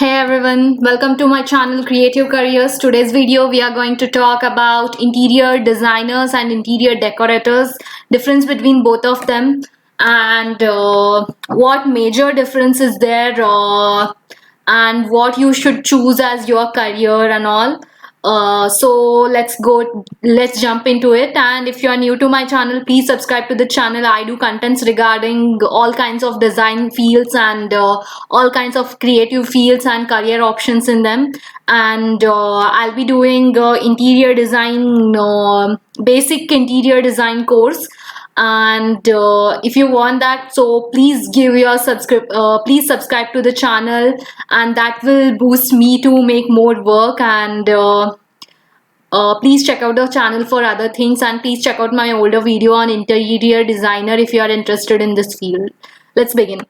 Hey everyone, welcome to my channel Creative Careers. Today's video we are going to talk about interior designers and interior decorators, difference between both of them, and what major difference is there, and what you should choose as your career and all. So let's jump into it. And if you are new to my channel, please subscribe to the channel. I do contents regarding all kinds of design fields and all kinds of creative fields and career options in them. And I'll be doing interior design, basic interior design course. And if you want that, so please subscribe to the channel, and that will boost me to make more work. And please check out the channel for other things, and please check out my older video on interior designer if you are interested in this field. Let's begin.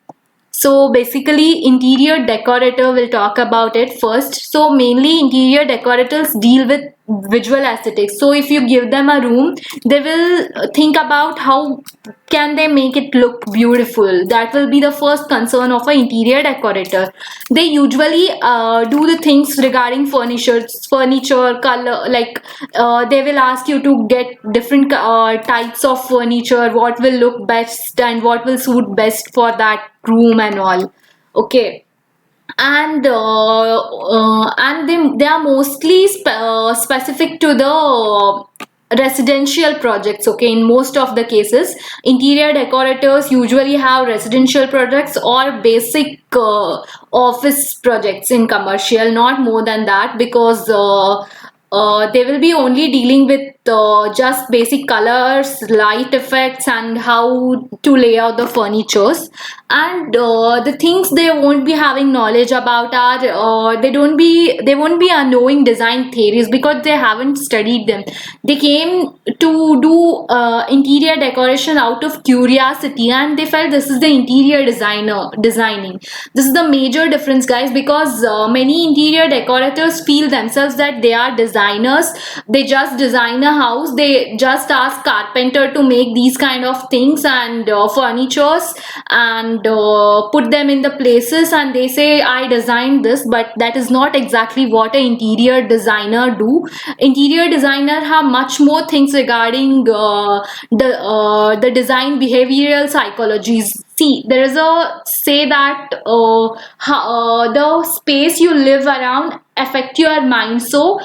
So basically, interior decorator will talk about it first. So mainly interior decorators deal with visual aesthetics. So if you give them a room, they will think about how can they make it look beautiful. That will be the first concern of an interior decorator. They usually do the things regarding furniture, color, like they will ask you to get different types of furniture, what will look best and what will suit best for that room and all. Okay. And they are mostly specific to the residential projects. Okay, in most of the cases interior decorators usually have residential projects or basic office projects in commercial, not more than that, because they will be only dealing with just basic colors, light effects, and how to lay out the furnitures. And the things they won't be having knowledge about are they won't be knowing design theories because they haven't studied them. They came to do interior decoration out of curiosity, and they felt this is the interior designing. This is the major difference, guys, because many interior decorators feel themselves that they are designers. They just design a house, they just ask carpenter to make these kind of things and furnitures, and put them in the places, and they say I designed this. But that is not exactly what an interior designer do. Interior designer have much more things regarding the design behavioral psychologies. See, there is a say that the space you live around affect your mind. So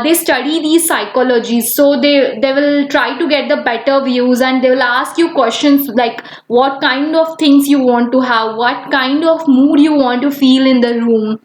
they study these psychologies. So they will try to get the better views, and they will ask you questions like what kind of things you want to have, what kind of mood you want to feel in the room.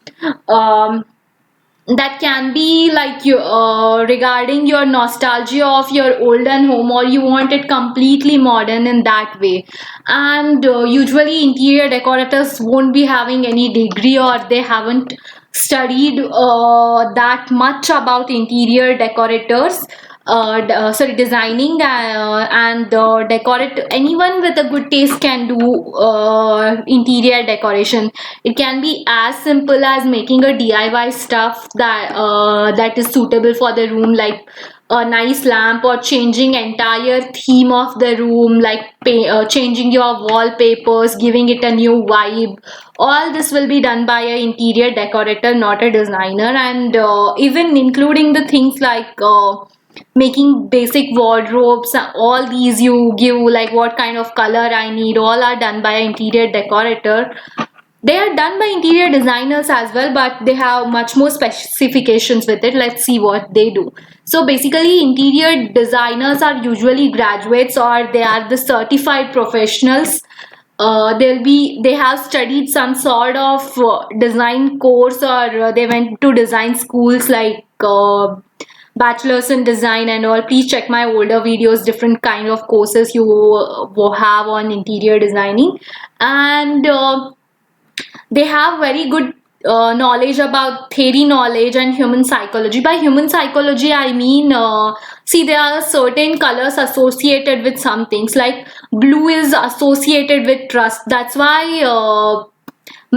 That can be like you regarding your nostalgia of your olden home, or you want it completely modern in that way. And usually interior decorators won't be having any degree, or they haven't studied that much about interior decorators, sorry, designing, and decorate. Anyone with a good taste can do interior decoration. It can be as simple as making a DIY stuff that is suitable for the room, like a nice lamp, or changing entire theme of the room, like changing your wallpapers, giving it a new vibe. All this will be done by an interior decorator, not a designer. And even including the things like making basic wardrobes, all these you give, like what kind of color I need, all are done by an interior decorator. They are done by interior designers as well, but they have much more specifications with it. Let's see what they do. So basically interior designers are usually graduates, or they are the certified professionals. They have studied some sort of design course, or they went to design schools, like bachelor's in design and all. Please check my older videos, different kind of courses you have on interior designing. And they have very good knowledge about theory knowledge and human psychology. By human psychology I mean, see, there are certain colors associated with some things, like blue is associated with trust. That's why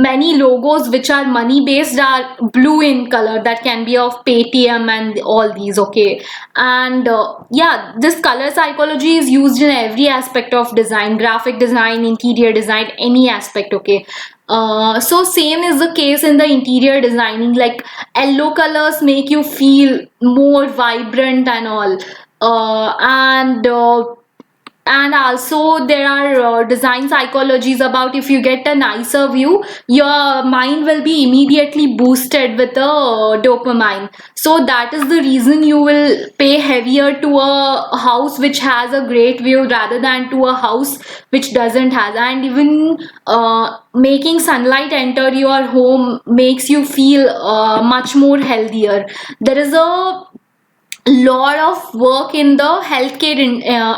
many logos which are money based are blue in color. That can be of Paytm and all these. Okay, and yeah, this color psychology is used in every aspect of design, graphic design, interior design, any aspect. Okay, so same is the case in the interior designing. Like yellow colors make you feel more vibrant and all. And also there are design psychologies about if you get a nicer view, your mind will be immediately boosted with the dopamine. So that is the reason you will pay heavier to a house which has a great view rather than to a house which doesn't have. And even making sunlight enter your home makes you feel much more healthier. There is a lot of work in the healthcare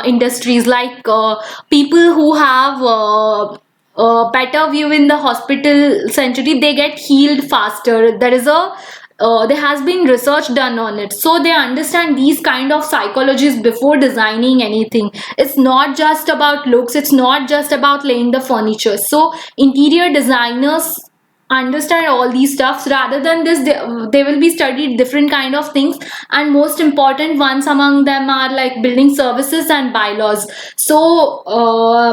industries, like people who have better view in the hospital century, they get healed faster. There has been research done on it, so they understand these kind of psychologies before designing anything. It's not just about looks, it's not just about laying the furniture. So interior designers understand all these stuffs. Rather than this, they will be studied different kind of things, and most important ones among them are like building services and bylaws. So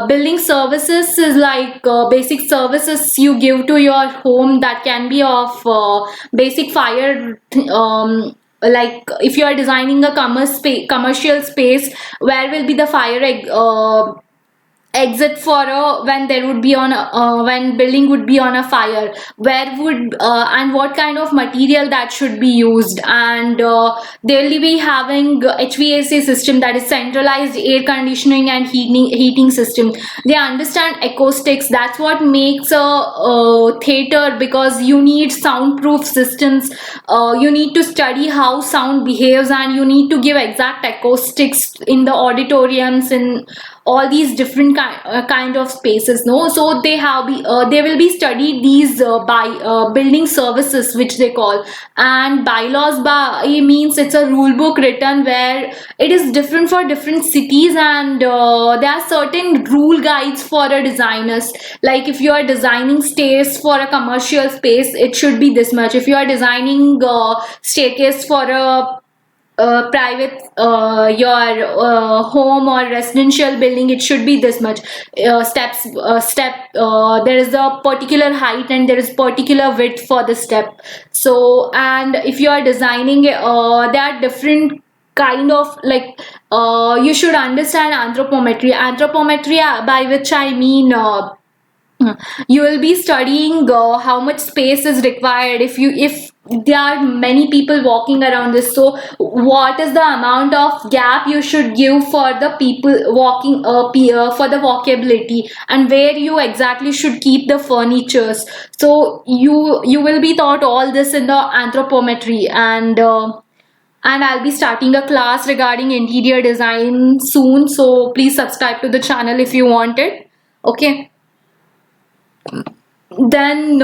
building services is like basic services you give to your home. That can be of basic fire, like if you are designing a commercial space, where will be the fire exit for a when there would be on a when building would be on a fire, where would and what kind of material that should be used. And they'll be having HVAC system, that is centralized air conditioning and heating system. They understand acoustics. That's what makes a theater, because you need soundproof systems. You need to study how sound behaves, and you need to give exact acoustics in the auditoriums, in all these different kind of spaces. No, so they will be studied these by building services, which they call. And bylaws by means it's a rule book written where it is different for different cities, and there are certain rule guides for a designers. Like if you are designing stairs for a commercial space, it should be this much. If you are designing staircase for a private your home or residential building, it should be this much there is a particular height and there is particular width for the step. So, and if you are designing there are different kind of like you should understand anthropometry, by which I mean you will be studying how much space is required if there are many people walking around this. So what is the amount of gap you should give for the people walking for the walkability, and where you exactly should keep the furnitures. So you will be taught all this in the anthropometry. And I'll be starting a class regarding interior design soon, so please subscribe to the channel if you want it. Okay. Then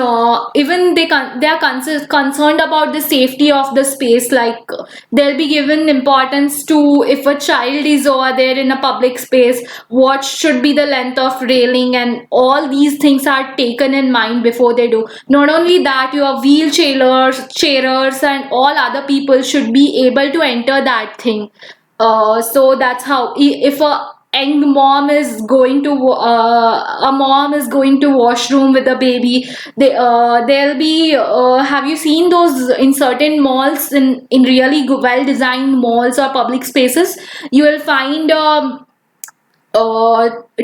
even they are concerned about the safety of the space. Like they'll be given importance to, if a child is over there in a public space, what should be the length of railing, and all these things are taken in mind before they do. Not only that, your wheelchairers, chairers, and all other people should be able to enter that thing. So that's how, if a young mom is going to a mom is going to washroom with a baby, they'll be have you seen those in certain malls, in really well designed malls or public spaces, you will find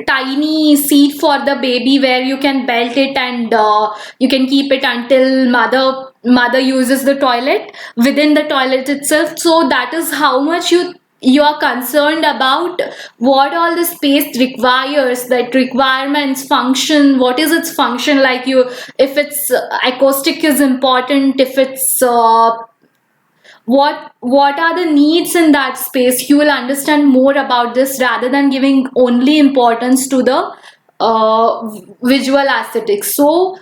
tiny seat for the baby where you can belt it, and you can keep it until mother uses the toilet within the toilet itself. So that is how much you are concerned about what all the space requires, that requirements function, what is its function. Like you, if it's acoustic is important, if it's what are the needs in that space, you will understand more about this, rather than giving only importance to the visual aesthetics. So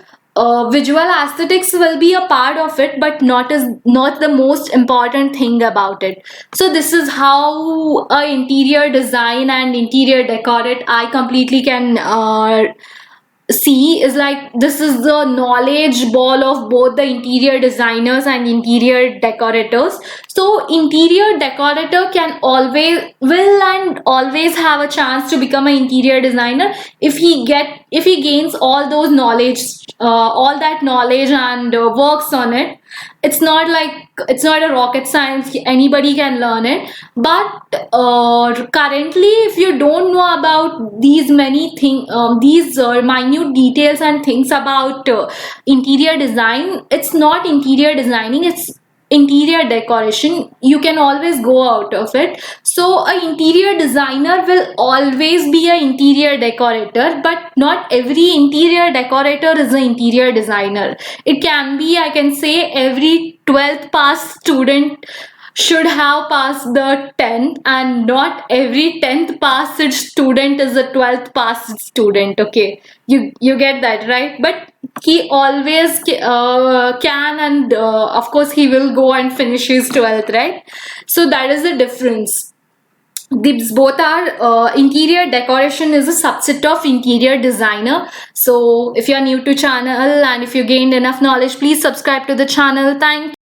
visual aesthetics will be a part of it, but not the most important thing about it. So this is how interior design and interior decorate I completely can see is like this is the knowledge ball of both the interior designers and interior decorators. So interior decorator can always will and always have a chance to become an interior designer if he gains all those knowledge, all that knowledge, and works on it. It's not like it's not a rocket science, anybody can learn it. But currently if you don't know about these many things, these minute details and things about interior design, it's not interior designing, it's interior decoration. You can always go out of it. So a interior designer will always be an interior decorator, but not every interior decorator is an interior designer. It can be, I can say, every 12th pass student should have passed the 10th, and not every 10th passed student is a 12th passed student. Okay, you get that, right? But he always can, and of course he will go and finish his 12th, right? So that is the difference. These both are interior decoration is a subset of interior designer. So if you are new to channel and if you gained enough knowledge, please subscribe to the channel. Thank